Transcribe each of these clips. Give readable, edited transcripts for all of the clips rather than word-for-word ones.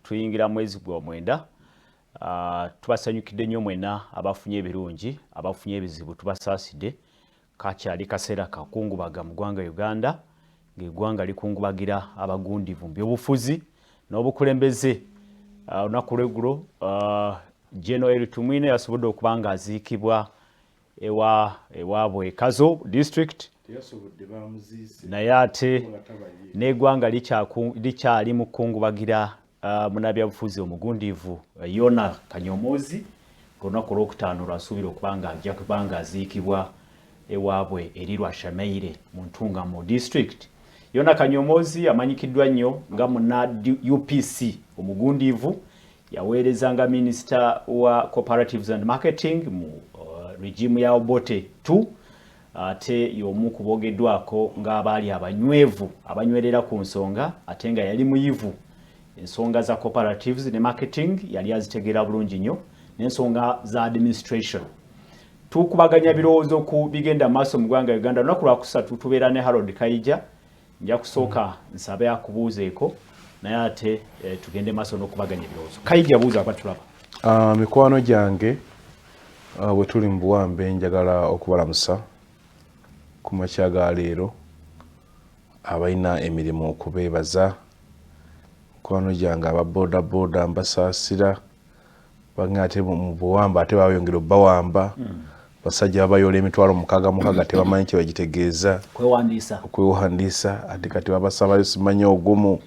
tuyingira mwezi gwa mwenda. Tubasanyukidde nnyo mwena abafunye ebirungi, abafunye ebizibu tubasaasidde. Kakyali kaseera kakungubaga mu ggwanga Uganda, ng'eggwanga likungubagira abagundivu mu by'obufuzi n'obukulembeze. Olunaku lw'eggulo General Tumwine yasobodde okuba ng'aziikibwa ewaabwe Kazo District. Naye ate n'eggwanga likyali mu kukungubagira munnabyabufuzi omugundivu Yona Kanyomozi. Olunaku olwokutaano lwasuubira okuba ng'ajja kuba ng'aziikibwa ewaabwe eri Lwashameire mu Ntungamo District. Yona Kanyomozi amanyikiddwa nnyo nga munna UPC omugundivu, yaweerezanga Minister wa Cooperatives and Marketing mu regime ya Obote 2. Ate y'omu ku boogeddwako ng'abaali abanywevu abanywerera ku nsonga, ate nga yali muyivu. Ensonga za cooperatives ne marketing yali azitegeera bulungi nnyo, n'ensonga za administration. Tukubaganya birowoozo ku bigenda maaso mu ggwanga Uganda. Olunaku lwakusatu tubeera ne Harold Kaija. Nja kusooka nsabe akubuuzeeko, naye ate tugende maaso n'okubaganya ebirowoozo. Kaija, buuza abatulaba. Mikwano gyange bwe tuli mu buwambe, njagala okubalamusa ku makya ga leero, abalina emirimu okubeebaza. Mikwano gyange aba boda boda mbasaasira, bange ate mu buwamba ate bayongera obbawamba. Basajja babayola emitwalo 6 tebamanyi kye bagitegeeza, okwewandiisa ate kati babasaba simanyi ogumu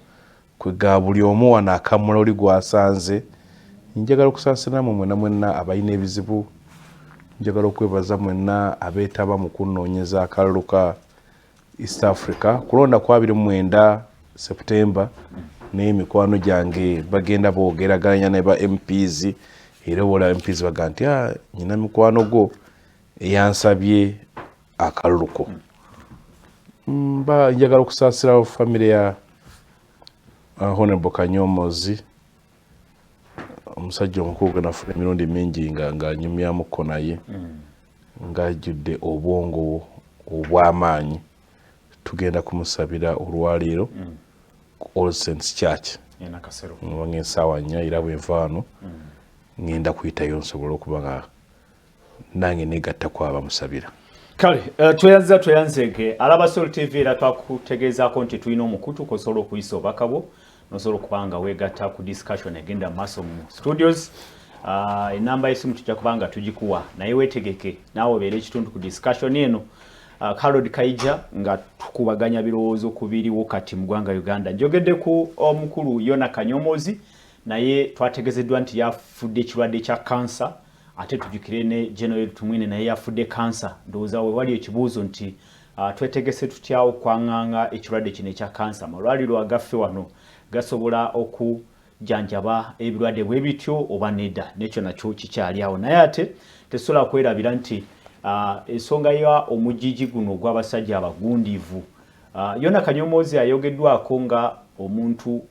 kwega buli omu wano akamula oli gwasanze. Njagala okusaasira mwenna mwenna abalina ebizibu, njagala okwebaza mwenna abeetaba mu kunoonyeza akalulu ka East Africa kulonda kwa 29 September. Naye mikwano gyange bagenda boogeraganya ne ba MPs, era bola MPs baga nti nyina mikwano go eyansabye akaluluko. Njagala okusaasira famire ya Honorable Kanyomozi, omusajja omukulu gwe nafuna emirundi mingi ng'anyumyamuko naye, ng'ajjudde obwongo obw'amaanyi. Tugenda kumusabira olwaleero ku All Saints Church nga ensaawa 4, era bwenvaano ngenda kuyitayo nsobola okuba nga nange negatta kwaba musabira. Kale, tweyanzeke alaba Soul TV era twakutegeezaako nti tulina omukutu kosobola okuyisa obubaka bwo, nosobola okuba nga weegatta ku discussion egenda maaso mu studios. Enamba y'essimu tujja kuba nga tugikuwa, naye weetegeke naawe obeere ekitundu ku discussion eno. Harold Kaija nga tukubaganya birowoozo ku biriwo kati mu ggwanga Uganda. Njogedde ku omukulu Yona Kanyomozi, naye twategezeddwa nti yafudde ekirwadde kya kansa. Ate tujjukire ne General Tumwine naye yafudde kansa. Ndowooza we wali ekibuuzo nti twetegese tutya okwanganga ekirwadde kino ekya kansa. Amalwaliro agaffe wano gasobola okujjanjaba ebirwadde bwe bityo oba nedda, n'ekyo nakyo kikyali awo. Naye ate tesobola kwerabira nti ensonga ya omujiji guno ogw'abasajja abagundivu, Yona Kanyomozi ayogeddwako nga omuntu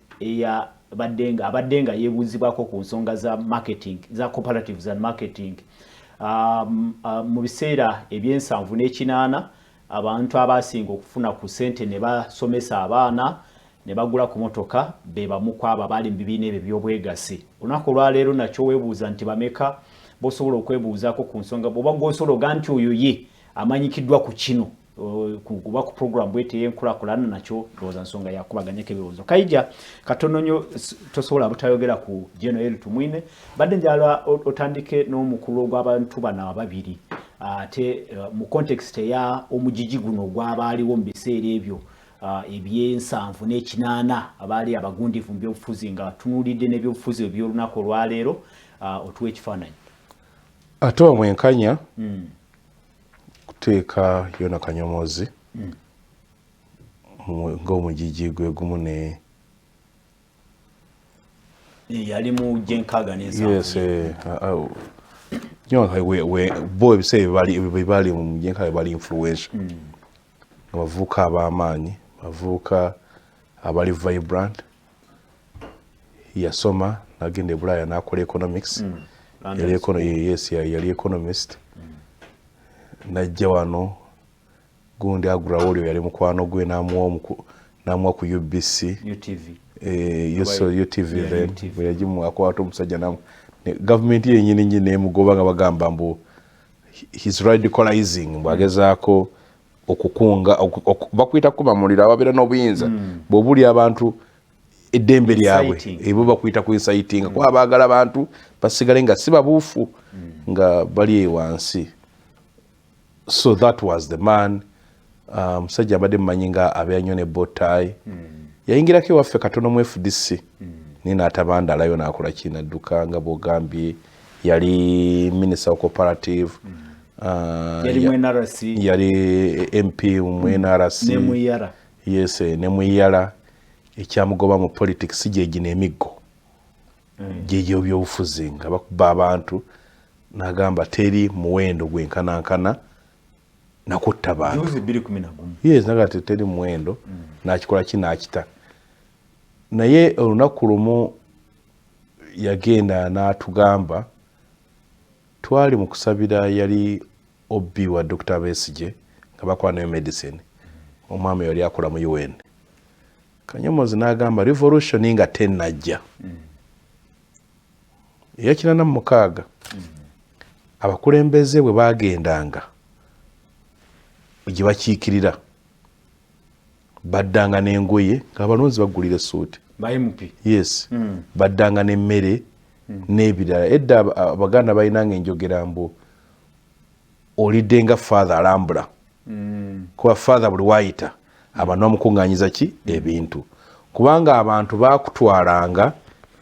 abadde nga yeebuuzibwako ku nsonga za marketing, za cooperatives and marketing. Mu biseera ebyensanvu n'ekinaana abantu abasinga okufuna ku ssente ne basomesa abaana ne bagula ku motoka be bamu ku abo abaali mu bibiina ebyo by'obwegassi. Olunaku olwaleero nakyo weebuuza nti bameka bosobola okwebuuzaako ku nsonga bw'oba gw'osologa nti oyo ye amanyikiddwa ku kino kuba ku program bwete y'enkulaakulana, nakyo ndowooza nsonga yakubaganyako ebirowoozo. Kaija, katono nnyo tosobola butayogera ku General Tumwine. Badde njala otandike n'omukulu ogw'abantu bano ababiri, ate mu context eya omujiji guno ogwabaaliwo mu biseera ebyo ebyensanvu n'ekinaana abaali abagundivu mu byobufuzi, nga tunuulidde n'ebyobufuzi eby'olunaku olwaleero, otuwa ekifaananyi. Ate omwenkanya kuteeka Yona Kanyomozi ng'omujiji gwe gumu ne yali mu Jenkaaga n'ensanvu. Yes, bo ebiseera bali mu Jenkaaga bali influential. Abavubuka ab'amaanyi, abavubuka abali vibrant. Yasoma n'agenda e Bulaaya n'akola economics. Yali economist. Najja wano gundi agula olyo yali mukwano gwe n'amuwa namwa ku UBC UTV then bwe yagimu akwata omusajja namu government yenyini nyine emugoba nga bagamba mbu his radicalizing bwagezaako okukunga bakwita kubamulira ababeera n'obuyinza bw'obuli abantu eddembe lyabwe ebo bakwita ku inciting kuba baagala abantu basigale nga si babuufu nga bali wansi. So that was the man. Musajja abadde mumanyi nga abeera ne botai yayingirako ewaffe katono mu FDC nina atabandalayo n'akola kinadduka nga bw'ogambye yali minister wa cooperative yali MP mu NRC yes ne muyala ekyamugoba mu politics gyegi n'emiggo gyegyo by'obufuzi nga bakuba abantu n'agamba teri muwendo gwenkanankana nakutta bantu yes nagati teri muwendo nakikola kinakita naye olunaku lumu yagenda n'atugamba twali mu kusabira yali obbi wa Dr. BESIGYE nga bakola nayo medicine omwami yali akola mu UN Kanyomozi n'agamba revolution nga tennajja yakina mu 6 abakulembeze bwe bagendanga gye bakiikirira baddanga n'engoye ng'abalonzi baggulira suuti yes baddanga n'emmere n'ebirala edda abaganda balinanga enjogera mbu olidde nga father alambula kuba father buli wayita abantu bamukuŋŋaanyiza ki ebintu kubanga abantu bakutwalanga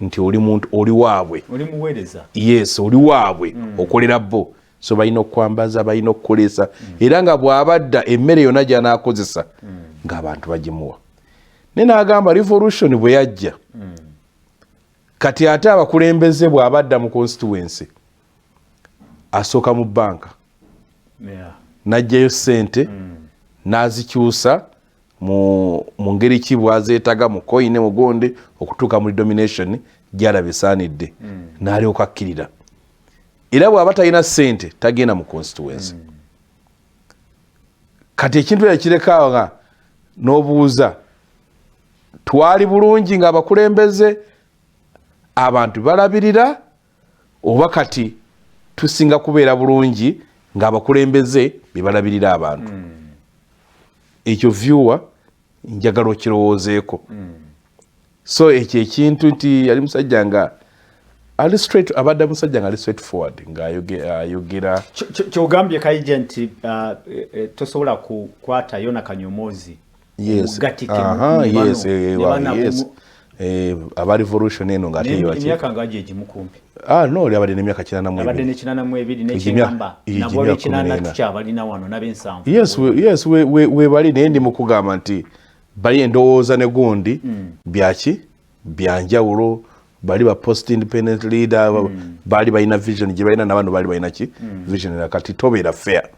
nti oli muntu oli waabwe oli muweereza yes oli waabwe okolera bo so balina okwambaza balina okukolesa era nga bw'abadda emmere yonna gy'anaakozesa ng'abantu bagimuwa ne n'agamba revolution bwe yajja kati ate abakulembeze bw'abadda mu constituency asooka mu banka n'ajjayo ssente n'azikyusa mu ngeri ki bwazeetaga mu koine mugonde okutuuka muri domination gy'alaba esaanidde n'alyoka akkirira era bw'aba talina ssente tagenda mu constituency kati ekintu ekireka nga n'obuuza twali bulungi ng'abakulembeze abantu balabirira oba kati tusinga kubeera bulungi ng'abakulembeze bebalabirira abantu ekyo viewer njagala okirowoozeeko so ekyo ekintu nti yali musajja nga ali straight abadde musajja nga ali straight forward ng'ayogera kyogambye KAIJA nti tosobola kukwata yona Kanyomozi yes aba revolution eno ng'ate emyaka ngaje egimukumpi no oli abadde n'emyaka 82 abadde ne 82 n'ekigamba nabo bekinana tukyabalina wano n'abensanvu yes we bali naye ndi mu kugamba nti bali endowooza ne gundi byaki byanjawulo bali ba post independent leader bali balina vision gye balina n'abantu bali balina ki vision kati tobeera fair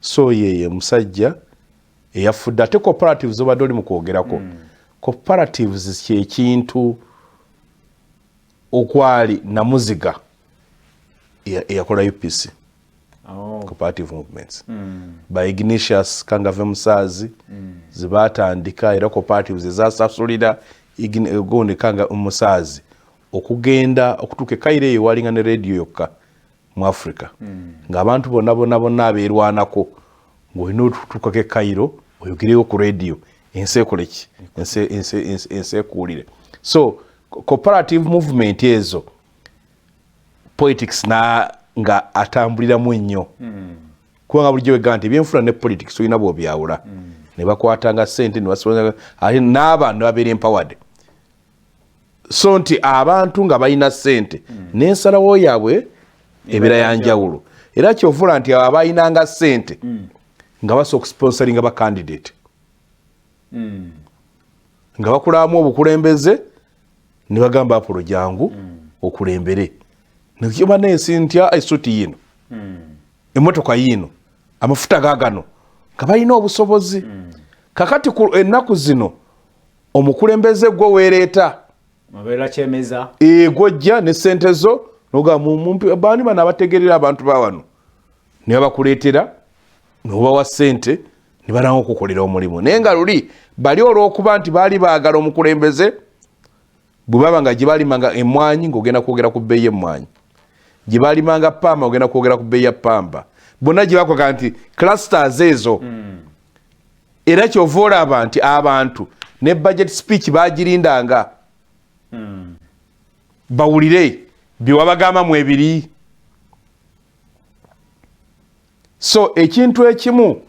so yeye musajja eyafudde ate cooperatives obadde oli mu kwogerako cooperatives kyekintu okwali namuziga eyakola UPC cooperative movements by Ignatius Kangave Musaazi zibatandika era cooperatives ezasasulira Gundi Kanga Musaazi okugenda okutuuka Kaire eyo walinga ne radio yokka mu Africa ng'abantu bonna abeerwanako ng'olina otutuukako Kairo oyogereyo ku radio ensi ekoleki ensi ekuwulire so cooperative movement ezo politics nga atambuliramu ennyo kubanga bulijjo wegamba nti ebyenfuna ne politics olina bw'obyawula ne bakwatanga ssente ate n'abantu babeera empowered so nti abantu nga balina ssente n'ensalawo yaabwe ebeera yanjawulo era kyovula nti abo abalinanga ssente nga basobola okusponsoringa ba candidate nga bakulamu obukulembeze ne bagamba Apollo jangu okulembere nekiba nesi ntya esuti yino emotoka yino amafuta gagano nga balina obusobozi kakati ku ennaku zino omukulembeze gwo weereeta mabeera kyemeza gwojja ne ssente zo noga mumpi baani bana abategerera abantu bawano ne bakuleetera n'obawa ssente nibanawo okukolera omulimu naye nga luli bali olw'okuba nti baali baagala omukulembeze bwe baba nga gye baalimanga emmwanyi ng'ogenda kwogera ku bbeeyi y'emmwanyi gye baalimanga pamba ogenda kwogera ku bbeeyi ya pamba bonna gye bakoga nti clusters ezo era kyova olaba nti abantu ne budget speech bagirindanga bawulire bye wabagambamu ebiri so ekintu ekimu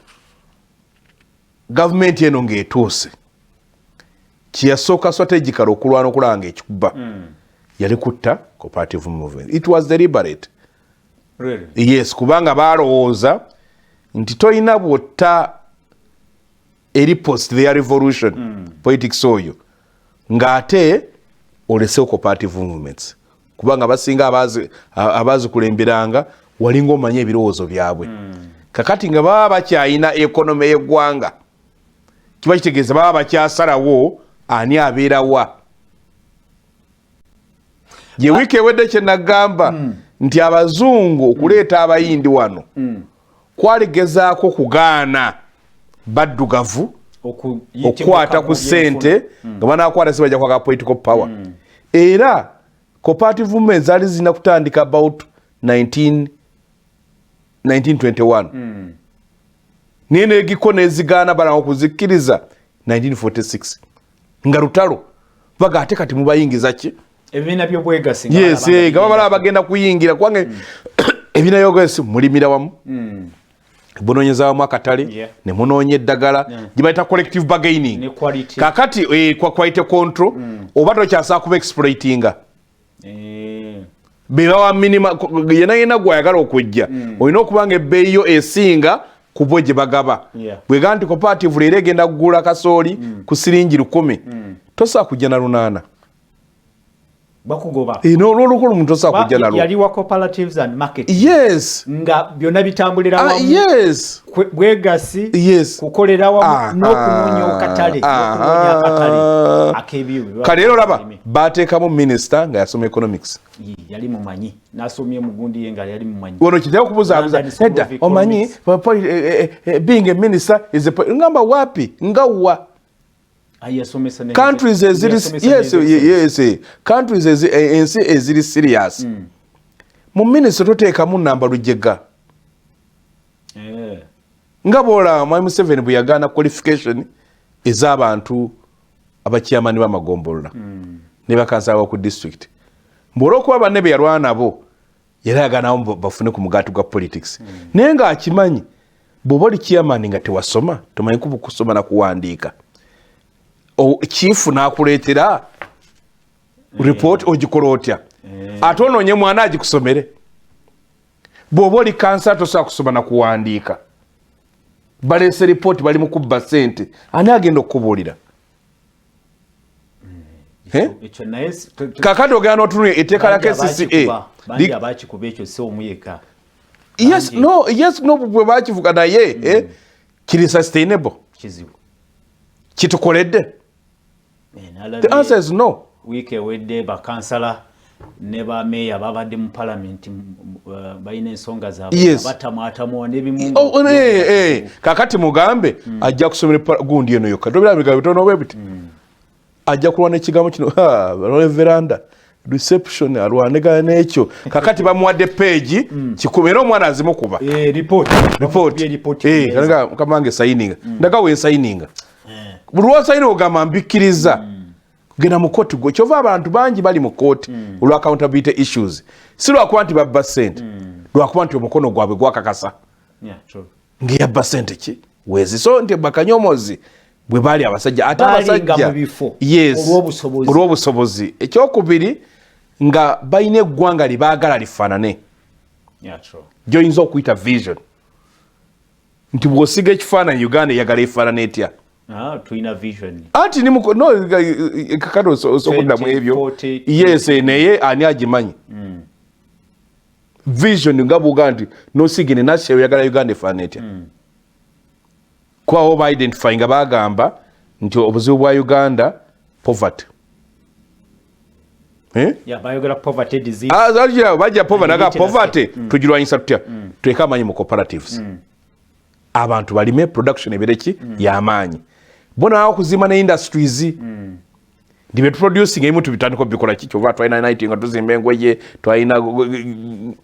gavumenti eno ng'etuuse kyeyasooka strategically okulwana okulanga ekikuba yali kutta cooperative movement. It was deliberate. Really? Yes, kubanga balowooza nti toyina bwotta eri post their revolution politics oyo ng'ate olesewo cooperative movements kubanga basinga abazi kulemberanga walinga omanye ebirowoozo byabwe kakati nga baba bakyayina ekonomi y'eggwanga kiba kitegeeza baba bakyasalawo ani abeerawa gye wiiki ewedde kye nagamba nti abazungu okuleeta abayindi wano kwaligezaako kugaana baddugavu okukwata ku ssente nga banakwata si bajja kwaka political power era cooperative movement zaali zirina kutandika about 1921 niye negiko nezigaana bala okuzikkiriza 1946 nga lutalo baga ate kati mubayingiza ki ebibiina by'obwegassi yes nga babala bagenda kuyingira kwange ebibiina by'obwegassi mulimira wamu bunonyeza wamu akatale ne munoonya eddagala gye bayita collective bargaining kakati quality control oba tokyasa kuba exploitinga bebawa minima yena gwayagala okujja olina okubanga ebbeeyi yo esinga ku bo gye bagaba bwega nti cooperative leero egenda kugula kasooli ku siringi 10 tosaa kujja na 8 bakugoba n'olwolukulu omuntu tosaa kujja nalwo yaliwa cooperatives and market yes nga byonna bitambulira wamu yes bwegassi yes kukolera wamu n'okunoonya akatale ak'ebyo kale era olaba baateekamu minisita nga yasoma economics yali mumanyi n'asomye mugundi ye nga yali mumanyi ono kitera okubuzaabuza edda omanyi being a minister is a ngamba wapi nga wa countries ensi eziri serious mu minisita toteekamu namba lujega nga bwolaba mwami Museveni bwe yagaana qualification ez'abantu abakyamani b'amagombolola ne bakansala ku district mbwolwokuba banne be yalwana nabo yali ayaganawo bafune ku mugaati gwa politics naye ng'akimanyi bw'oba oli kyamani nga tewasoma tomanyi kusoma na kuwandiika chifu nakuleetera report ogikola otya ate onoonye mwana agikusomere bw'oba oli kansa tosobola kusoma na kuwandiika baleese report bali mu kubba ssente ani agenda okukubuulira kakati ogenda n'otunula etteeka lya KCCA yes no bwe bakivuga naye kiri sustainable kitukoledde. The answer is no. Week ewedde bakansala ne ba meya babadde mu parliament bayina ensonga zaabwe batamwatamu n'ebimu kakati mugambe ajja kusomera gundi eno yokka tobirabika bitono bwe biti ajja kulwana ekigambo kino veranda reception alwanegana n'ekyo kakati bamuwadde page kikubera omwana azimukuba report kamange signing ndaga we signing bulwa signing ogamba mbikkiriza gena mu court go kyova abantu bangi bali mu court olwa accountability issues si lwakuba nti babba ssente lwakuba nti omukono gwabwe gwakakasa ngeyabba ssente ki wezi so nti bakanyomozi bwe baali abasajja ate abasajja yes olw'obusobozi ekyokubiri nga balina eggwanga libaagala lifaanane gyoyinza okuyita vision nti bw'osiga ekifaananyi Uganda eyagala efaanane etya tulina vision anti ni muko no kakado sokuddamu ebyo yes naye ani agimanyi vision nga buga nti nosigine nashe oyagala Uganda efaanane etya kwa oba identify nga bagamba nti obuzibu bwa Uganda poverty bayogera poverty disease bajja poverty naga poverty tugirwanyisa tutya tweka amanyi mu cooperatives abantu balime production ebereki y'amaanyi bona okuzima ne industries ndibe producing emu tubitandiko bikola kicho twalina night nga tuzimba engoye twalina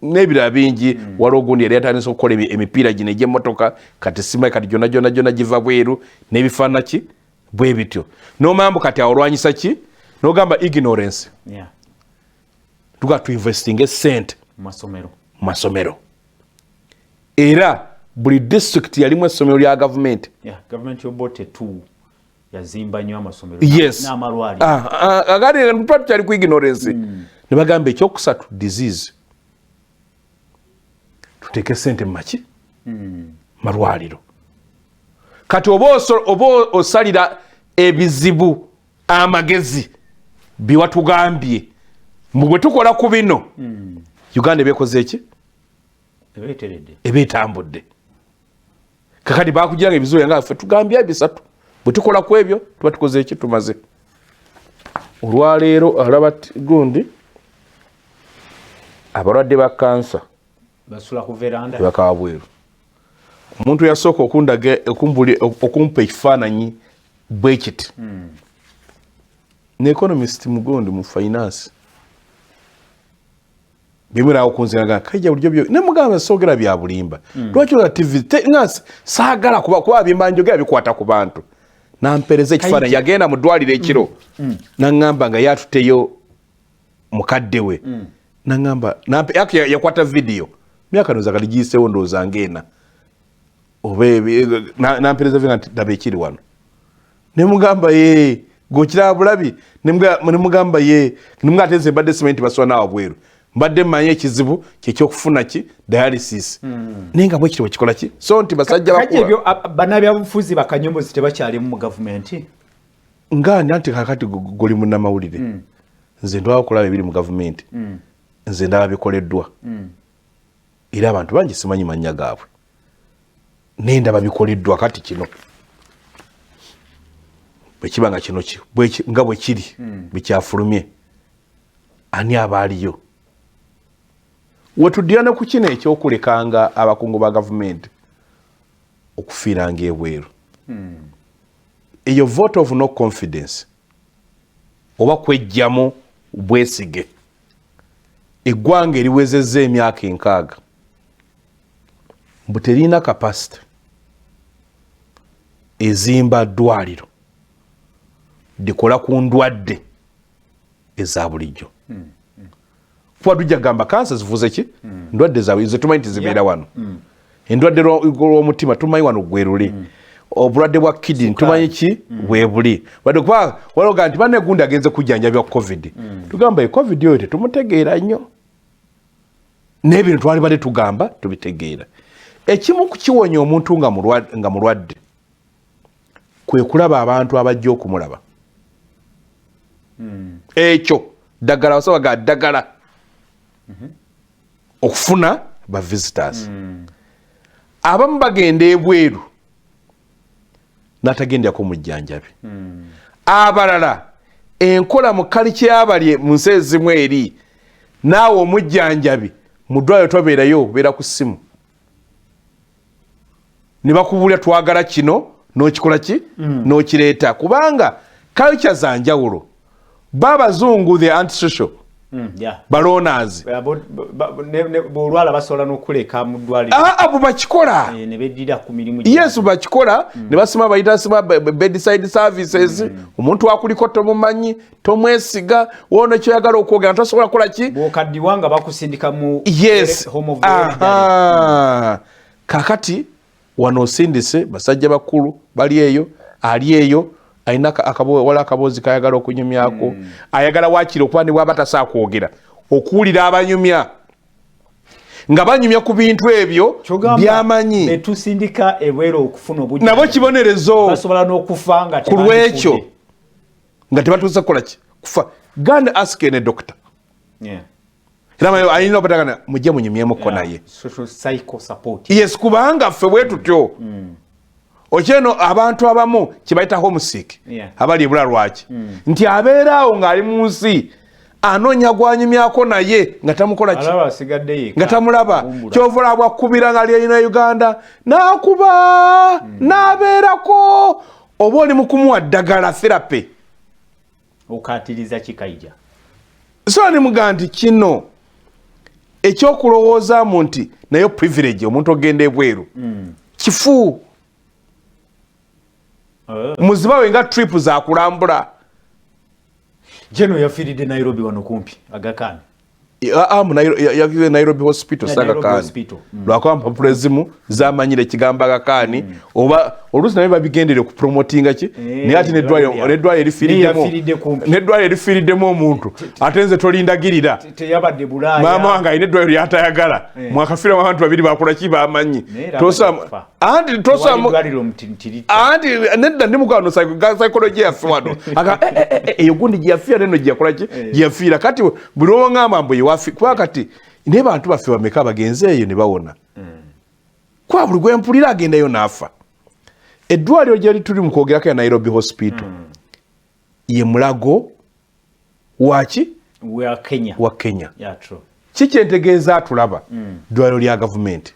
nebira bingi wali ogundi yali atandise okukola emipiira gino egy'emmotoka kati sima kati jona giva bweru n'ebifaana ki bwe bityo n'omambo kati awolwanyisa ki n'ogamba ignorance tuga tu investing essence masomero era buli district yalimu essomero lya government yobote tu yazimba nnyo amasomero n'amalwaliro agandi ntwatu kyali ku ignorance ne bagamba ekyokusatu disease tuteeke sente maki malwaliro kati oba osalira ebizibu amagezi biwatugambye bwe tukola ku bino Uganda ebekoze eki ebetambudde kakati bakugiranga ebizibu yanga ffe tugambye bisatu bwe tukola ku ebyo tuba tukoze eki tumaze olwaleero alaba gundi abalwadde ba kansa basula ku veranda bakaba bweru omuntu yasooka okumpa ekifaananyi bwe kiti ne economist mugondi mu finance bimirawo kunziraga kaija bulijjo byo ne mugamba soogera bya bulimba lwaki ola tv saagala kuba bimba njogera bikwata ku bantu nampereza ekifaananyi yagenda mu ddwaliro ekiro naŋŋamba nga yatuteyo mukadde we naŋŋamba yakwata vidiyo myaka noza kali giyiseewo ndowooza ng'ena nampereza nga nti daba ekiri wano ne mugamba ye gokiraba bulabi ne mugamba ye nemugate nze mbadde simanyi nti basula naawe bweru mbadde mmanyi ekizibu kyekyokufuna ki dialysis naye nga bwekiri bwekikola ki so nti basajja bakula ebyo bannabyabufuzi bakanyombozi tebakyalimu mu gavumenti ngani anti kakati goli munnamawulire nze ndwala okulaba ebiri mu gavumenti nze ndaba bikoleddwa era abantu bangi simanyi mannya gaabwe naye ndaba bikoleddwa kati kino bwekiba nga kino nga bwe kiri bwekyafulumye ani abaaliyo wetuddira ku kino ekyokulekanga abakungu ba gavumenti okufiiranga ebweru eyo vote of no confidence oba kwejjamu bwesige eggwanga eriwezezza emyaka 6 mbu terina capacity ezimba ddwaliro likola ku ndwadde eza bulijjo kuba tujja gamba kansa zivuze ki ndwadde zaabwe ze tumanyi tizibeera wano endwadde lw'omutima tumanyi wano gweruli obulwadde bwa kidney tumanyi ki bwebuli wadde kuba waloga nti bannegundi agenze kujjanjabya covid tugamba covid oyo tetumutegeera nnyo n'ebintu twali badde tugamba tubitegeera ekimu kukiwonya omuntu nga mulwadde kwe kulaba abantu abajja okumulaba ekyo ddagala basaba ga ddagala okufuna ba visitors abamu bagenda ebweru n'atagenderako mujjanjabi abalala enkola mu kaliky abali mu nsi ezimu eri naawe omujjanjabi mu ddwaliro tobeerayo obeera ku ssimu ne bakubulira twagala kino n'okikola ki n'okireeta kubanga kaliky za njawulo babazungu the antisocial baloners bolwala basobola n'okuleka mu ddwaliro abo bakikola ne beddira ku mirimu yesu bakikola ne basima bayita sima bedside services omuntu akuliko tomumanyi tomwesiga wono kyoyagala okwogera tosobola kukola ki bw'okaddiwanga bakusindika mu home of kakati wano osindise basajja bakulu bali eyo ali eyo alina wala akaboozi kayagala okunyumyako ayagala wakiri okuba ne bwaba tasaa kwogera okuwulira abanyumya nga banyumya ku bintu ebyo byamanyi netusindika ebwero okufuna obujja nabo kibonerezo basobola n'okufa nga ku lwekyo nga tebatuusa kukola ki kufa ganda aske ne dokita era ayina obatagana mujje munyumyemuko naye yes kubanga ffe bwe tutyo okyeno abantu abamu kibayita homesick abali ebula lwaki nti abeeraawo ng'ali mu nsi anoonya gwanyumyako naye nga tamukola ki nga tamulaba kyovula bwakubira nga lyalina Uganda n'akuba n'abeerako oba oli mu kumuwa ddagala therapy okatiriza kikaija so ni muga nti kino ekyokulowoozaamu nti nayo privilege omuntu ogenda ebweru kifu muziba we nga trip zakulambula jeno yafiiridde Nairobi wano kumpi agakani yakize Nairobi hospital sagakani lwakwampa pulezimu zamanyire ekigambo agakani oba oluusi naye babigendere ku promotinga ki naye ati neddwaliro erifiiriddemu omuntu ate nze tolindagirira maama wange alina eddwaliro lyatayagala mwakafiiramu abantu babiri bakola ki bamanyi anti nedda ndi mugano psychology yaffe wano eyo gundi gyeyafiira neno gyeyakola ki gyeyafiira kati buli owaŋŋamba mbu yewafi kuba kati naye bantu baffe bameka bagenze eyo ne bawona kwa buli gwempulira agendayo n'afa eddwaliro gyali tuli mu kwogerako ya Nairobi hospital ye mulago waki wa Kenya kikyentegeeza atulaba eddwaliro lya gavumenti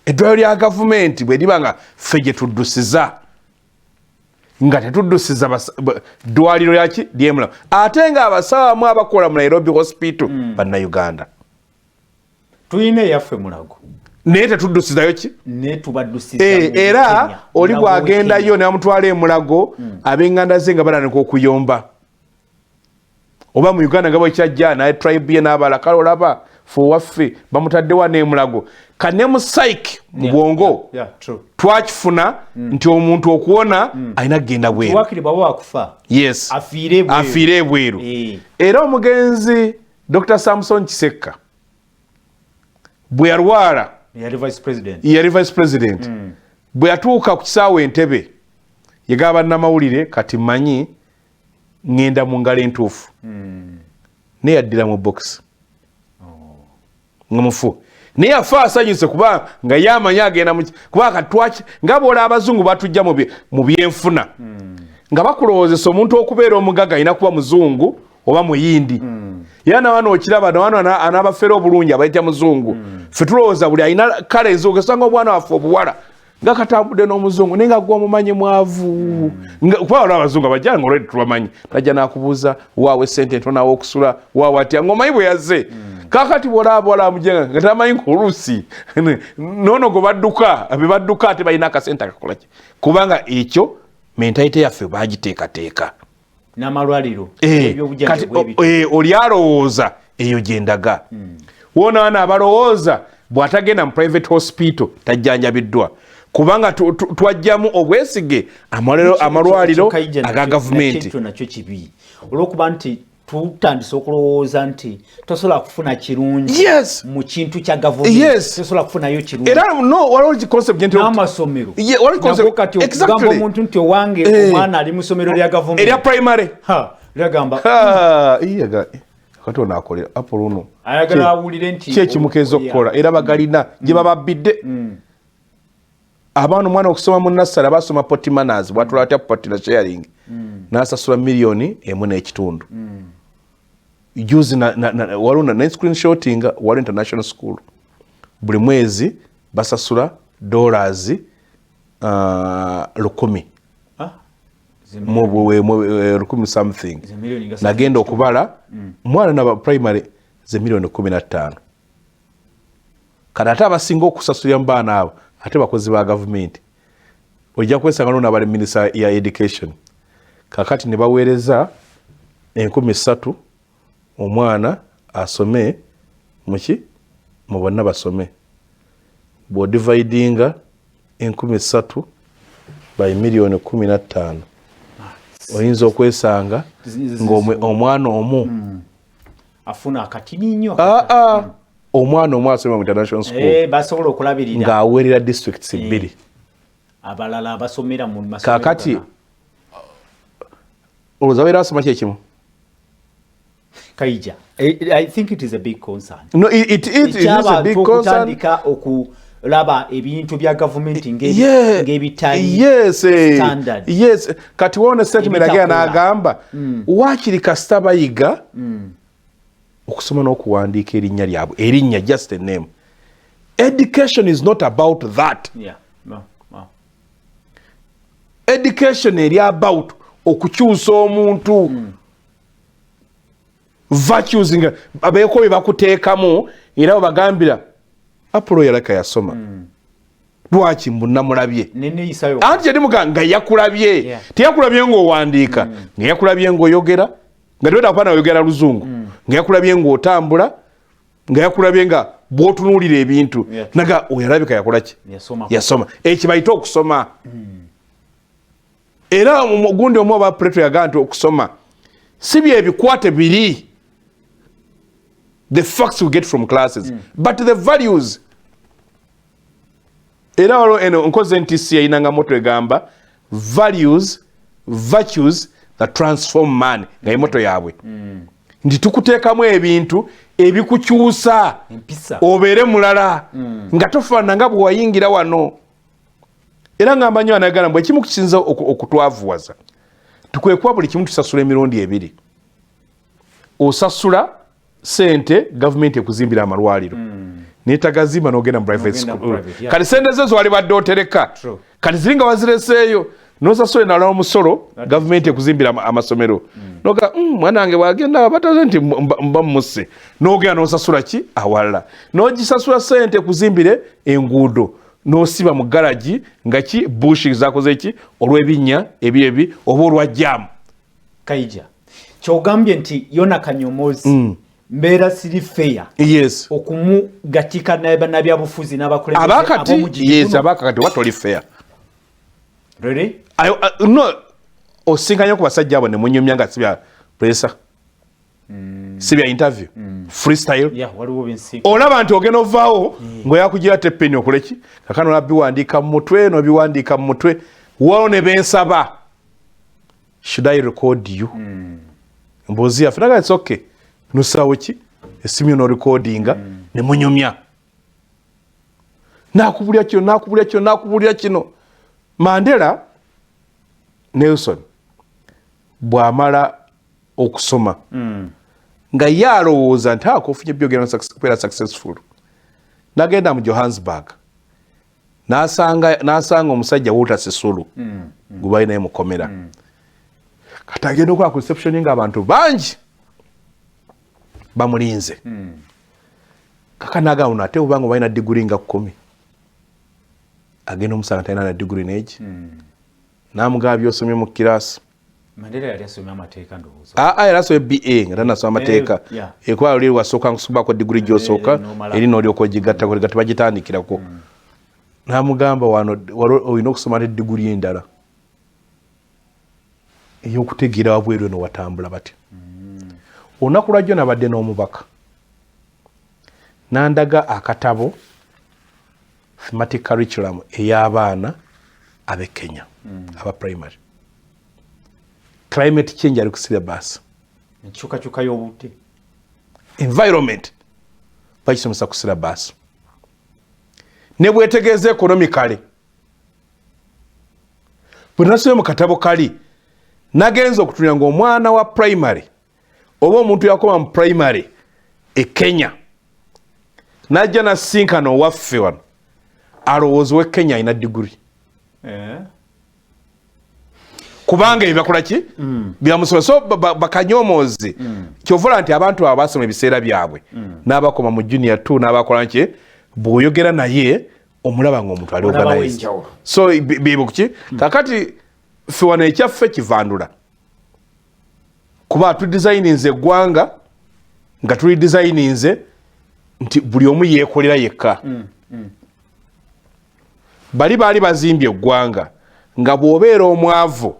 eddwaliro lya gavumenti bwe liba nga ffe gye tuddusiza nga tetuddusiza ddwaliro lyaki lyemulago ate nga abasawo abamu abakola mu Nairobi hospital bannayuganda tuyina eyaffe mulago naye tetuddusizayo ki era oli bw'agendayo ne bamutwala emulago ab'enganda ze nga balananika okuyomba oba mu Uganda nga bwekyajja naye tribe ye n'abala kale olaba fe waffe bamutaddewa n'emulago kane mu psyche mu bwongo twakifuna nti omuntu okuwona alina kugenda bweru yes afiire ebweru era omugenzi Dr. Samson Kisekka bwe yalwala yali vice president bwe yatuuka ku kisaawe Entebbe yagaba bannamawulire kati mmanyi ŋŋenda mu ngalo entuufu naye yaddira mu box nga mufu naye afa asanyuse kuba nga yamanyi agenda kuba katwaki nga bw'olaba abazungu batujja mu byenfuna nga bakulowoozesa omuntu okubeera omugaga alina kuba muzungu oba muyindi era nawano okiraba nawano anaabafeera obulungi abayita muzungu ffe tulowooza buli alina kale enzungu esanga obwana waffe obuwala nga katambudde n'omuzungu naye nga gwe omumanyi mwavu kuba olaba abazungu abajja nga olwedi tubamanyi tajja n'akubuuza waawe sente ntonawo okusula waawe atya ng'omanyi bwe yazze kakati bw'olaba bwala amujenga nga tamanyi nk'oluusi noono gwe badduka be badduka ate balina akasente akakola ki kubanga ekyo mentalite yaffe baagiteekateeka n'amalwaliro oli alowooza eyo gyendaga woonaana abalowooza bw'atagenda mu private hospital tajjanjabiddwa kubanga twajjamu obwesige amalwaliro aga gavumenti nakyo kibi olw'okuba nti tutandise okulowooza nti tosobola kufuna kirungi mu kintu kya gavumenti tosobola kufunayo kirungi era waliwo concept n'amasomero kati okugamba omuntu nti owange omwana ali mu ssomero lya gavumenti erya primary lyagamba kati onaakolera apoluno ayagala awulire nti kyekimukeeza okukola era bagalina gye bababbidde abaana omwana okusoma mu nassale abasoma poti manners bwatula atya potira sharing n'asasula $1.5 juzi waliwo na screenshotting waliwo international school buli mwezi basasula $100 mu something nagenda okubala mwana na primary ze $15,000 kati ate abasinga okusasulira mu baana abo ate bakozi ba gavumenti ojja kwesanga nona abali minisita ya education kakati ne baweereza 3,000 omwana asome muki mu bonna basome bw'odividinga 3,000 by $15,000 oyinza okwesanga ng'omwana omu afuna akatini nnyo omwana omu asoma mu international school basobola okulabirira ng'aweerera districts 2 abalala abasomera mu masomero kakati olowooza weera asoma kyekimu KAIJA I think it is a big concern no it is a big concern laba ebintu bya government ng'ebitali standard. Yes, kati wone statement again n'agamba wakiri kasita bayiga okusoma n'okuwandiika erinnya lyabwe, erinnya just a name. Education is not about that. Yeah. No. Education eri about okukyusa omuntu. Virtues nga abeeko bye bakuteekamu era bagambira Apollo yalaka yasoma. Lwaki mbunamulabye? Anti yali muganga yakulabye. Tiyakulabye ng'owandiika. Nga yakulabye ng'oyogera. Nga tweta kupana oyogera luzungu. Nga yakulabye ng'otambula. Nga yakulabye nga bw'otunuulira ebintu. Naga oyalabika yakolaki? Yasoma. Ekibayita okusoma. Era gundi omu aba Plato yagamba nti okusoma si bye bikwate biri. The facts we get from classes, but the values. Era walo eno nkoze ntisi yayinanga moto egamba values, virtues that transform man. Nga moto yaabwe. Ndi tukuteekamu ebintu ebikukyusa obeere mulala nga tofaana nga bwe wayingira wano. Era nga mbanyo anagala mbwe ekimu kisinza okutwavuwaza. Tukwekuwa buli kimu tusasula emirundi ebiri. Osasula sente government ekuzimbira amalwaliro. Netagazima n'ogenda mu private school. Kati sente zezo wali badde otereka. Kati ziringa wazireseeyo. Nosasula nala omusolo government ekuzimbira amasomero. Noga mwana wange wagenda bataze nti mba musse. N'ogenda nosasula ki awala. N'ogisasula sente kuzimbire enguudo. N'osiba mu garage nga ki bush zakoze ki olw'ebinnya ebirebi oba olwa jam. Kaija. Kyogambye nti Yona Kanyomozi mbeera siri fair. Yes. Okumu gatika n'abyabufuzi n'abakulembeze abakati. Yes, abakati watoli fair. Really? No. Osinkanya ku basajja abo ne munyumya nga sibya pressure. Sibya interview. Freestyle. Yeah, waliwo binsinka. Olaba nti ogenda ovaawo ng'oyakugira tepeni okuleki. Kakano nabiwandiika mu mutwe n'obiwandiika mu mutwe. Wao ne bensaba. Should I record you? Mbozi afiraga it's okay. Nusawo ki? Esimu no recordinga ne munyumya. Nakubulya kino. Mandela Nelson bw'amala okusoma nga yalowooza nti akofunye byogera kubeera successful. Nagenda mu Johannesburg n'asanga omusajja Walter Sisulu gwe bali naye mukomera. Kati agenda okukola ku reception ng'abantu bangi bamulinze. Kaka nagamba ate obanga balina diguri nga 10 agenda omusanga talina na diguri n'egi. Namugaba byosomye mu kirasi. Mandela yali asomye amateeka ndowooza. Yali asomye BA nga tanasoma amateeka. Ekwalo liri wasooka nkusubako diguri gy'osooka eri n'olyoka ogigatta kwe bagitandikirako. Namugamba wano olina okusoma ne diguri endala ey'okutegeera wabweru eno watambula batya. Olunaku lwajjo nabadde n'omubaka. Nandaga akatabo thematic curriculum ey'abaana ab'e Kenya aba primary. Climate change ali ku syllabus. Enkyukakyuka y'obudde. Environment bakisomesa ku syllabus. Ne bwetegeeza economically. Bwe nasomye mu katabo kali nagenza okutunira ng'omwana wa primary oba omuntu yakoma mu primary e Kenya najja nasinkana owaffe wano alowooza we Kenya alina diguri. Kubanga ebibakola ki byamusoma so bakanyomoozi kyovula nti abantu abo basoma ebiseera byabwe n'abakoma mu junior 2 n'abakola nki bw'oyogera naye omulaba ng'omuntu ali organized. So bibo ki kakati ffe wano ekyaffe kivandula kuba tudesigninze eggwanga nga tuli designinze nti buli omu yeekolera yekka. Bali baali bazimbye eggwanga nga bw'obeera omwavu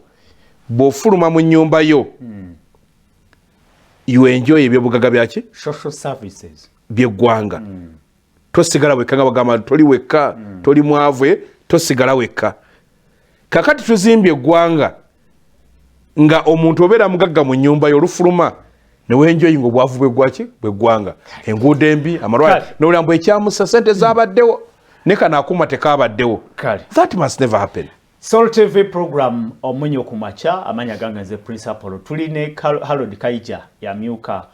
bw'ofuluma mu nnyumba yo you enjoy ebyobugaga byaki social services by'eggwanga. Tosigala wekka nga bagamba toli wekka toli mwavu tosigala wekka. Kakati tuzimbye eggwanga nga omuntu obeera mugagga mu nnyumba yo olufuluma ne wenjoyinga obwavu bw'eggwaki bw'eggwanga. Enguudo embi amalwaliro n'olamba ekyamusa sente zaabaddewo nekana akuma tekabaddewo. That must never happen. Soul TV program omunyo kumacha amanya ganga nze principal tuline Harold KAIJA yamyuka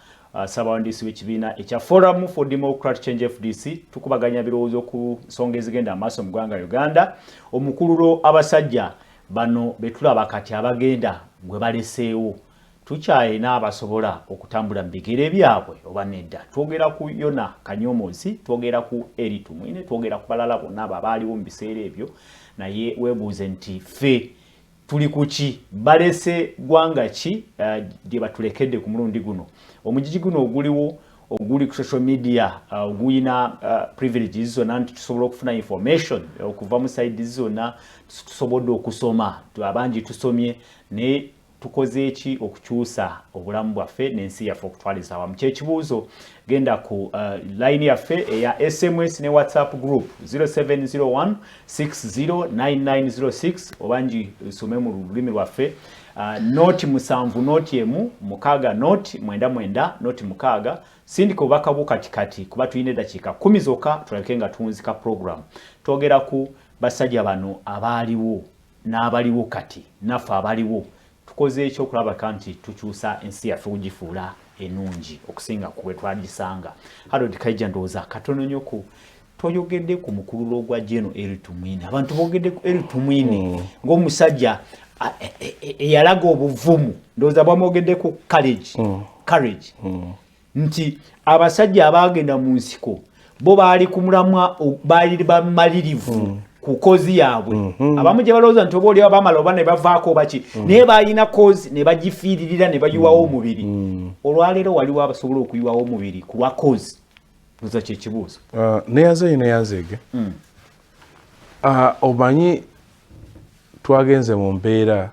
sabawandisi w'ekibiina ekya Forum for Democratic Change FDC tukubaganya birowoozo ku nsonga ezigenda amaaso mu ggwanga Uganda. Omukululo abasajja bano betulaba kati abagenda gwe baleseewo tukyayina abasobola okutambula mu bigere byabwe oba nedda. Twogera ku Yona Kanyomozi, twogera ku Eritu Mwine, twogera ku balala bonna abaaliwo mu biseera ebyo, naye weebuuze nti ffe tuli kuki balese ggwanga ki gye batulekedde ku mulundi guno. Omugigi guno oguliwo oguli ku social media oguyina privileges zonna nti tusobola okufuna information okuva mu side zonna tusobodde okusoma abangi tusomye ne tukoze eki okukyusa obulamu bwaffe n'ensi yaffe okutwaliza awamu. Kyekibuuzo genda ku line yaffe eya SMS ne WhatsApp group 0701 609906 obangi some mu lulimi lwaffe noti musanvu noti emu mukaga noti mwenda mwenda noti mukaga sindika obubaka bukatikati kuba tuyina eddakiika 10 zokka tulabike nga tunzika program. Twogera ku basajja bano abaaliwo n'abaliwo kati naffe abaliwo tukoze ekyo okulaba kanti tukyusa ensi yaffe okugifuula ennungi okusinga ku bwe twagisanga. Harold KAIJA ndowooza katono nnyo ku toyogedde ku mukululo gwa Jeno Eritu Mwine. Abantu boogedde ku Eritu Mwine ng'omusajja eyalaga obuvumu ndowooza bwamwogedde ku courage nti abasajja abaagenda mu nsiko bo baali ku mulamwa baali bamalirivu ku kozi yaabwe. Abamu gye balowooza nti oba oli abamala oba ne bavaako baki naye balina kozi ne bagifiiririra ne bayiwawo omubiri. Olwaleero waliwo abasobola okuyiwawo omubiri ku lwa kozi. Buza kye kibuuzo. Neyazeege omanyi twagenze mu mbeera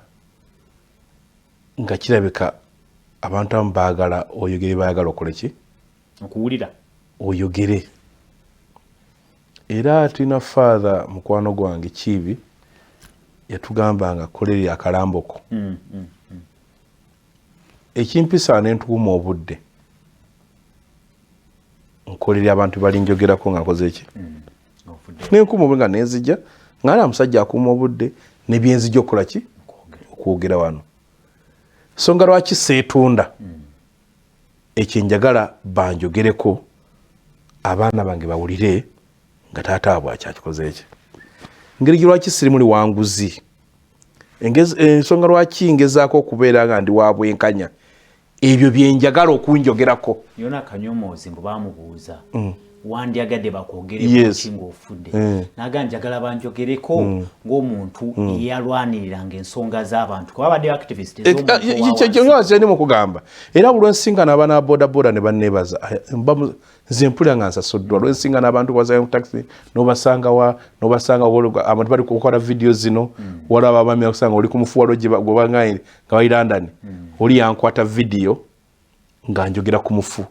nga kirabika abantu abamu baagala oyogere baagala okole ki? Okuwulira. Oyogere. Era tulina father mukwano gwange Kibi yatugambanga kolera akalamboko. Ekimpisa ne ntuuma obudde nkolera abantu bali njogerako nga nkoze ki? Nenkuuma obudde nga nenzija nga musajja akuuma obudde ne byenzija okukola ki? Okwogera wano. Songa lwaki seetunda ekyo njagala banjogereko abaana bange bawulire nga taata abwe akyakikoze eki. Engeri lwaki siri muli wanguzi. Ensonga lwaki ngezaako okubeera nga ndi wa bwenkanya. Ebyo bye njagala okunjogerako. Yona Kanyomozi mbu baamubuuza wandyagadde bakwogereko ki ng'ofudde. Naga njagala banjogereko ng'omuntu eyalwaniriranga ensonga z'abantu. Kuba badde activist ekyo mu kugamba. Era olw'ensingana abaana bodaboda ne banneebaza nze mpulira nga nsasoddwa olw'ensingana abantu bazayo mu taxi n'obasanga abantu bali kukola video zino walaba abami akusanga oli ku mufuwalo gye bangaye nga bali London oli yankwata video nga njogera ku mufu.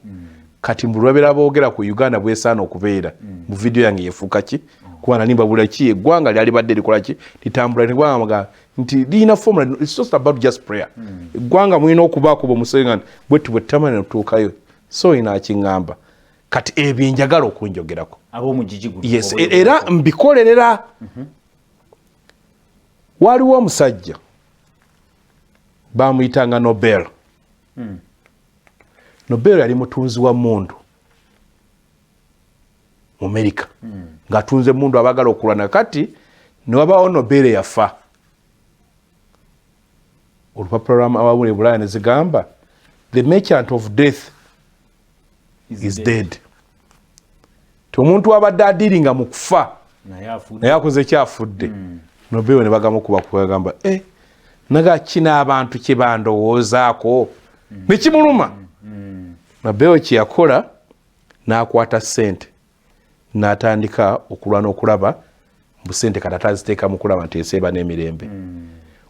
Kati mbulwabera boogera ku Uganda bwesaana okubeera mu video yange yefuuka ki kuba nani mbabula ki eggwanga lyali badde likola ki litambula negwanga nti lina formula. It's just about just prayer. Eggwanga mulina okubaako bomusengana bwetu bwetamanya otuukayo so ina akingamba kati ebyo njagala okunjogerako ab'omugigi guno. Yes, era mbikolerera. Waliwo omusajja bamuyitanga Nobel. Nobel yali mutunzi wa mundu mu America ng'atunze mundu abagala okulwana. Kati ne wabaawo Nobel yafa. Olupapula lw'amawulire Bulaya ne zigamba the merchant of death is dead. Omuntu abadde adiringa mu kufa naye akoze kyafudde. Nobel ne bagamukuba kugamba naga kina abantu kye bandowoozaako ne kimuluma. Nobel kye yakola n'akwata ssente n'atandika okulwana okulaba mbu ssente kati ataziteeka mu kulaba nti eseeba n'emirembe.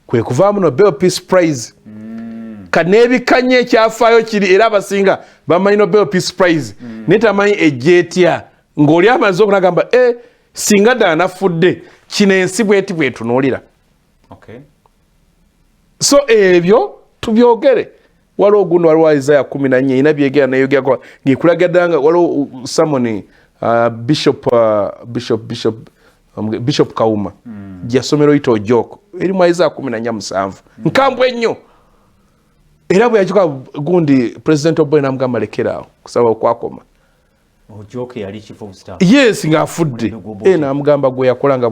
Kwe kuvaamu Nobel Peace Prize. Kaneebikanye ekyafaayo kiri era abasinga bamanyi Nobel Peace Prize naye tamanyi ejja etya ng'oli amaze okunagamba singa ddala nafudde kino ensi bweti bwetunuulira. So ebyo tubyogere. Waliwo guno waliwo Isaiah 14 ina byegera nayo gyako ngikulaga danga waliwo someone Bishop Kauma jasomero ito joko eri mwaiza 17 nkambwe nnyo era bwe yajuka gundi president Oboy namugamba lekerawo kusaba okwakoma Ojoke yali chief of staff. Yes ngafudde namugamba gwe yakolanga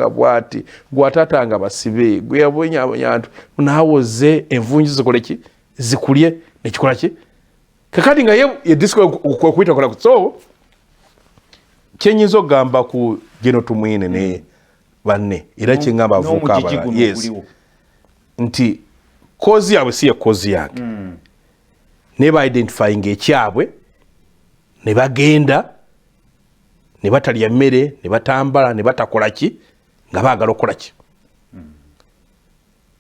bwati gwatatanga basibe gwe yabonya abantu nawoze envunji zikoleki zikulye nekikola ki kakati nga ye disco okuita kola so kyenyizo gamba ku geno tumwine ne banne era kyengamba avuka abala yes nti kozi yabwe si ya kozi yange ne ba identifying ekyabwe ne bagenda ne batalya mmere ne batambala ne batakola ki nga baagala okola ki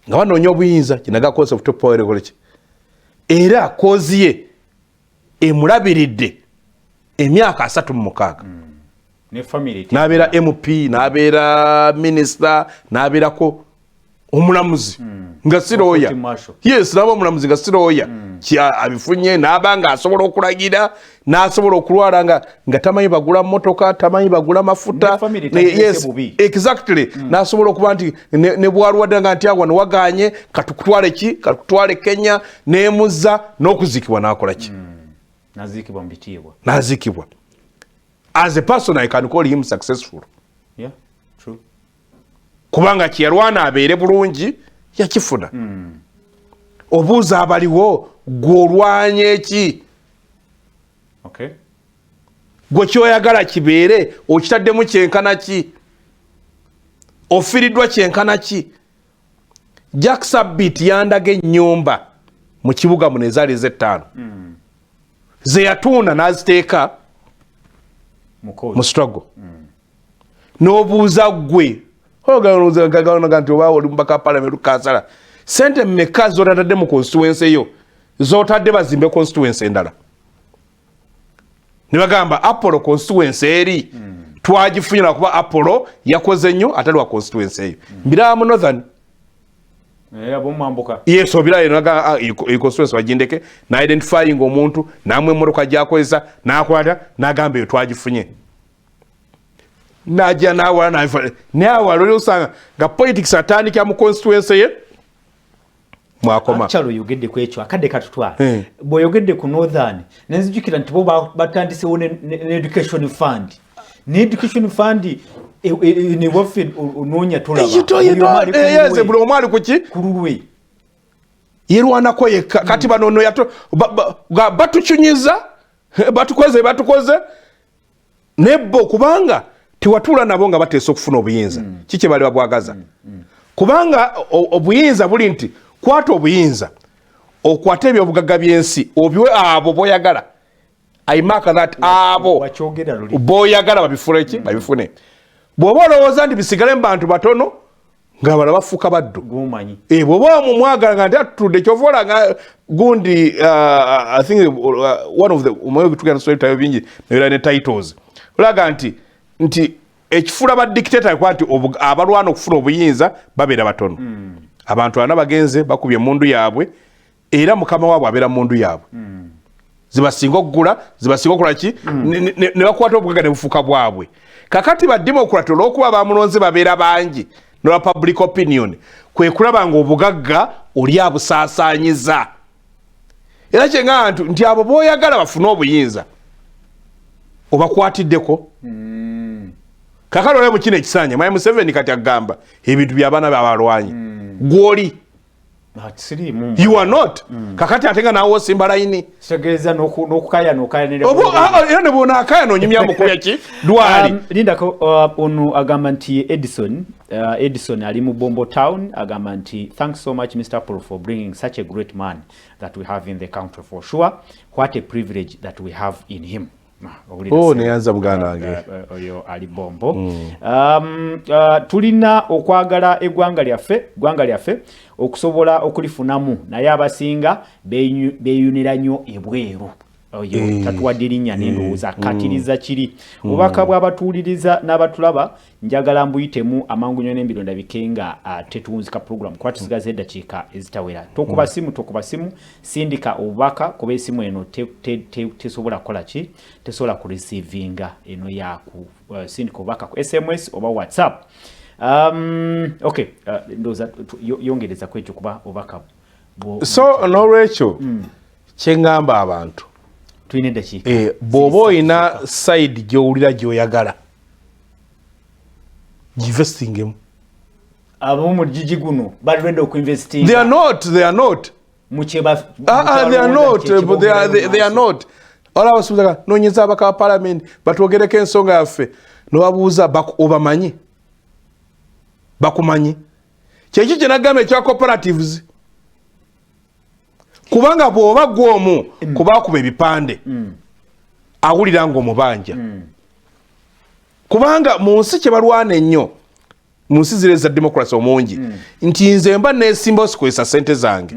nga banoonya obuyinza kinaga cause of top power koleki era kozi ye emulabiridde emyaka 36 ne family nabeera MP nabeera minister nabeerako omulamuzi nga siroya yes nabo omulamuzi nga siroya kya abifunye nabanga asobola okulagira nasobola okulwala nga tamanyi bagula motoka tamanyi bagula mafuta yes exactly nasobola okuba nti ne bwalwadde nga nti awo waganye katutwale Kenya nemuzza n'okuzikibwa nakola ki nazikibwa mbitibwa nazikibwa as a person I can call him successful yeah true kubanga kyalwana abeere bulungi yakifuna obuuza abaliwo gwolwanye eki okay gwe kyoyagala kibeere okitaddemu kyenkana ki ofiriddwa kyenkana ki Jack Sabit yandaga ennyumba mu kibuga muno ezaali Z5 ze yatuuna n'aziteeka mu struggle n'obuuza gwe Oga nti oba oli mbaka parliament kansala sente mmeka zotadde mu constituency yo zotadde bazimbe constituency endala ne bagamba Apollo constituency eri twagifunyira kuba Apollo yakoze nnyo atali wa constituency eyo mbira mu northern abomambuka yes obira yenaga constituency wagindeke na identifying omuntu namwe moroka gyakozesa nakwata nagamba yo twagifunye najja nawala nawe lolo usanga nga politics atandika mu constituency ye mwakoma chalo yogedde kwekyo akadde katutwala bo yogedde ku northern nenzijukira nti bo batandise one education fund ni wofi unonya tulaba yes bro omali kuki kurulwe yerwana ko ye kati banono yato batuchunyiza batukoze nebo kubanga tiwatula nabo nga bateesa okufuna obuyinza kiki bali babwagaza kubanga obuyinza buli nti kwata obuyinza okwata ebyobugagga byensi obiwe abo boyagala I mark that abo boyagala babifune bwoba olowooza nti bisigale mu bantu batono nga bala bafuuka baddu gumanyi bwoba mu mwagala nga nti atutudde kyovola nga gundi I think one of the umoyo tugenda story tayo bingi ne titles ulaga nti ekifula ba dictator kwati abalwana okufuna obuyinza babeera batono abantu ana bagenze bakubye mundu yaabwe era mukama waabwe abeera mundu yaabwe zibasinga okugula zibasinga okola ki ne bakwata obugaga ne bufuka bwabwe kakati ba democrat olwokuba bamulonze babeera bangi no public opinion kwe kulaba nga obugagga oli abusaasaanyiza era kyenga nti abo boyagala bafune obuyinza obakwatiddeko kakalo ole mukino ekisanya Mwai Museveni kati agamba ebintu by'abaana b'abalwanyi gwoli you are not kakati atenga nawo simba layini segeza nokukaya nere obo era ne bona akaya nonyumya mukuya ki dwali linda ko onu agamba nti Edison ali mu Bombo Town agamba nti thanks so much Mr. Paul for bringing such a great man that we have in the country for sure what a privilege that we have in him. Neyanza mugana wange oyo ali Bombo. Tulina okwagala eggwanga lyaffe okusobola okulifunamu naye abasinga beeyunira nnyo ebweru oyo tatuwadde linnya n'endowooza akkatiriza kiri obubaka bw'abatuuliriza n'abatulaba njagala mbuyitemu amangu nnyo n'embiro ndabike nga tetuwunzika program kuba tusigaza eddakiika ezitawera tokuba simu sindika obubaka kuba esimu eno tesobola kukola ki tesobola kuresivinga eno yaku sindika obubaka ku SMS oba WhatsApp okay ndowooza yongereza ku ekyo kuba obubaka so n'olwekyo kyengamba abantu tuyina eddakiika bw'oba oyina side gy'owulira gy'oyagala investingemu abo mu gigi guno bali ready okuinvesting they are not they are not ola basubiza nonyeza abaka parliament batwogereko ensonga yaffe nobabuuza obamanyi bakumanyi kyeki kye nagamba ekya cooperatives kubanga bw'oba gw'omu kubakuba ebipande awulira ng'omubanja kubanga mu nsi kye balwana ennyo mu nsi zire za democracy omungi nti nze mba neesimba osikozesa ssente zange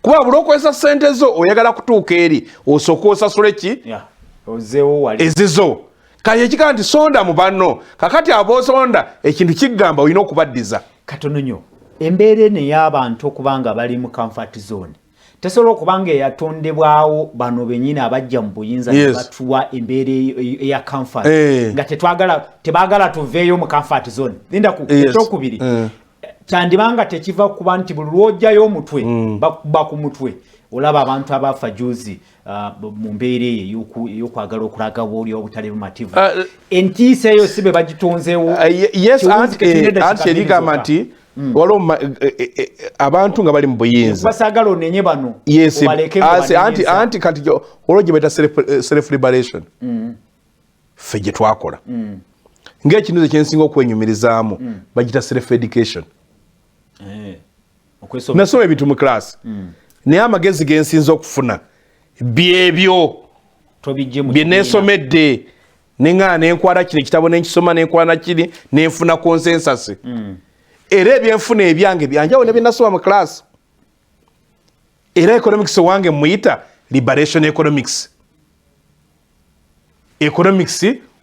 kuba buli okozesa ssente zo oyagala kutuuka eri osooka osasule ki ezizo kale ekigamba nti sonda mu banno kakati aboosonda ekintu kigamba olina okubaddiza katono nnyo embeera eno ey'abantu okubanga bali mu comfort zone tesobola okubanga eyatondebwawo bano benyini abajja mu buyinza batuwa embeera eya comfort nga tebaagala tuveeyo mu comfort zone linda ku ekyokubiri kyandibanga tekiva kuba nti buli lwojjayo omutwe bakuba ku mutwe olaba abantu abafa juzi mu mbeera eyo ey'okwagala okulaga bwoli obutali bumativu entiisa eyo si be bagitonzeewo anti erigamba nti waliwo abantu nga bali mu buyinza basagala onenye bano anti kati olwo gye baita self liberation ffe gye twakola ng'ekintu ekyensinga okwenyumirizaamu bagita self education nasoma ebintu mu class naye amagezi gensinza okufuna byebyo bye neesomedde neŋŋana nenkwata kino ekitabo nenkisoma nenkwata kiri nenfuna consensus era ebyenfuna ebyange byanjawulo ne bye nasoma mu class era economics wange muyita liberation economics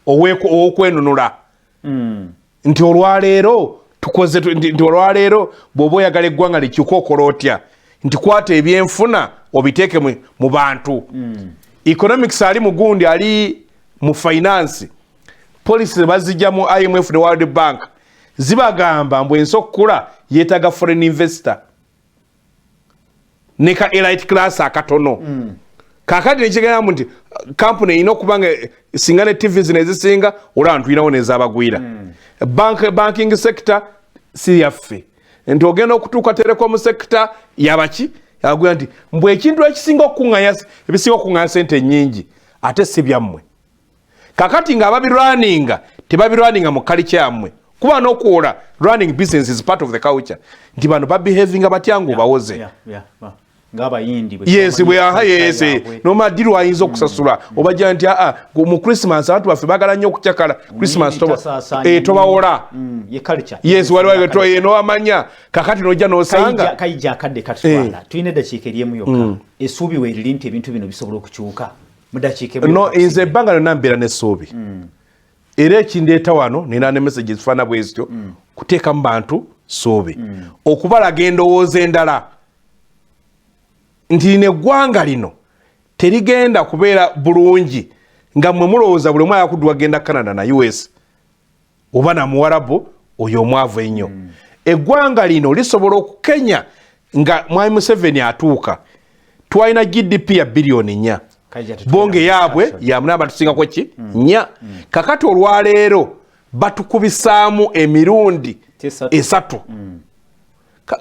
ow'okwenunula nti olwaleero tukoze nti olwaleero bw'oba oyagala eggwanga likyuka okola otya nti kwata ebyenfuna obiteeke mu bantu economics ali mugundi ali mu finance policy bazijja mu IMF ne World Bank zibagamba mbu ensi okukula yeetaaga foreign investor ne ka elite class akatono kakati nekigamba nti company erina okuba nga singa ne TVs nezisinga olaba ntulinawo nezaabagwira banking sector si yaffe nti ogenda okutuuka telecom sector yabaki yabagwira nti mbwe ekintu ekisinga ebisinga okuŋŋanya sente ennyingi ate si byammwe kakati nga babirwaninga tebabirwaninga mu culture yammwe kuba n'okuwola running business is part of the culture nti bano babehavinga batya ng'obawoze yes nomadiru ayinza okusasula obajja nti mu Christmas abantu baffe bagala nnyo okucakala Christmas tobawola yes waliwo nowamanya kakati nojja nosanga KAIJA akadde katutwala tulina eddakiika eryemu yokka essuubi weeriri nti ebintu bino bisobola okukyuka mu ddakiika no nze ebbanga lyonna mbeera n'essuubi era ekindeeta wano nina ne message zifaana bwe zityo kuteeka mu bantu ssuubi okubalaga endowooza endala nti neggwanga lino terigenda kubeera bulungi nga mmwe mulowooza buli omu ayakuddwa genda Canada na US oba na muwarabu oyo omwavu ennyo eggwanga lino lisobola okukenya nga mwami Museveni atuuka twalina GDP ya biliyoni 4 bonge yaabwe yamuna batusingako ki 4 kakati olwaleero batukubisaamu emirundi 3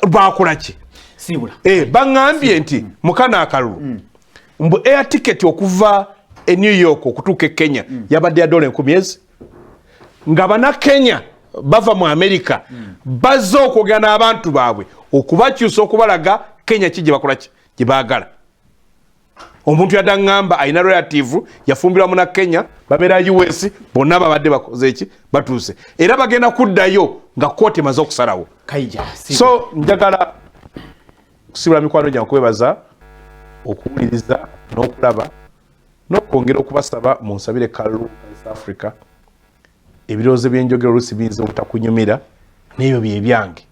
bakola ki baŋŋambye nti mukana akalulu mbu air ticket okuva e New York okutuuka e Kenya yabadde ya $10,000 nga bana Kenya bava mu America bazze okwogera n'abantu baabwe okubakyusa okubalaga Kenya ki gye bakola ki gye baagala omuntu yadda ŋŋamba ayina relative yafumbirwa mu na Kenya babeera US bonna babadde bakoze eki batuuse era bagenda kuddayo nga kooti emaze okusalawo KAIJA so njagala kusibula mikwano gyange okwebaza okuwuliriza n'okulaba n'okwongera okubasaba mu nsabire kalulu South Africa ebirowoozo by'enjogera oluusi biyinza obutakunyumira n'ebyo bye byange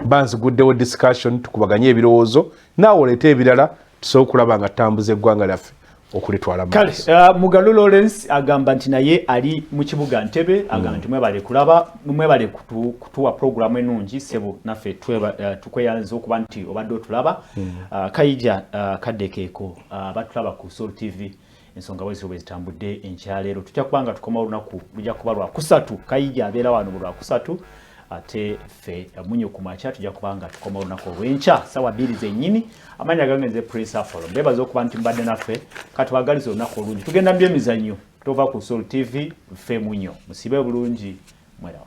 mba nziguddewo discussion tukubaganye ebirowoozo naawe oleete ebirala tusobola okulaba nga tutambuza eggwanga lyaffe okulitwala kale Mugalu Lawrence agamba nti naye ali mu kibuga Ntebe agamba nti mwebale kulaba mwebale kutuwa programu enungi sebo naffe tukweyanza okuba nti obadde otulaba KAIJA kaddekeeko batulaba ku Soul TV ensonga bwe zitambudde enkyaleero tujja kubanga tukoma olunaku lujja kuba lwa kusatu KAIJA abeera wano lwa kusatu ate fe munyo kumacha tujja kubanga tukoma olunaku olw'enkya sawa 2 zennyini amanya gangenze Prince Afolo mbebaza okuba nti mbadde naffe katwagaliza olunaku olungi tugenda by'emizannyo tova ku Soul TV fe munyo musibe bulungi mwerawa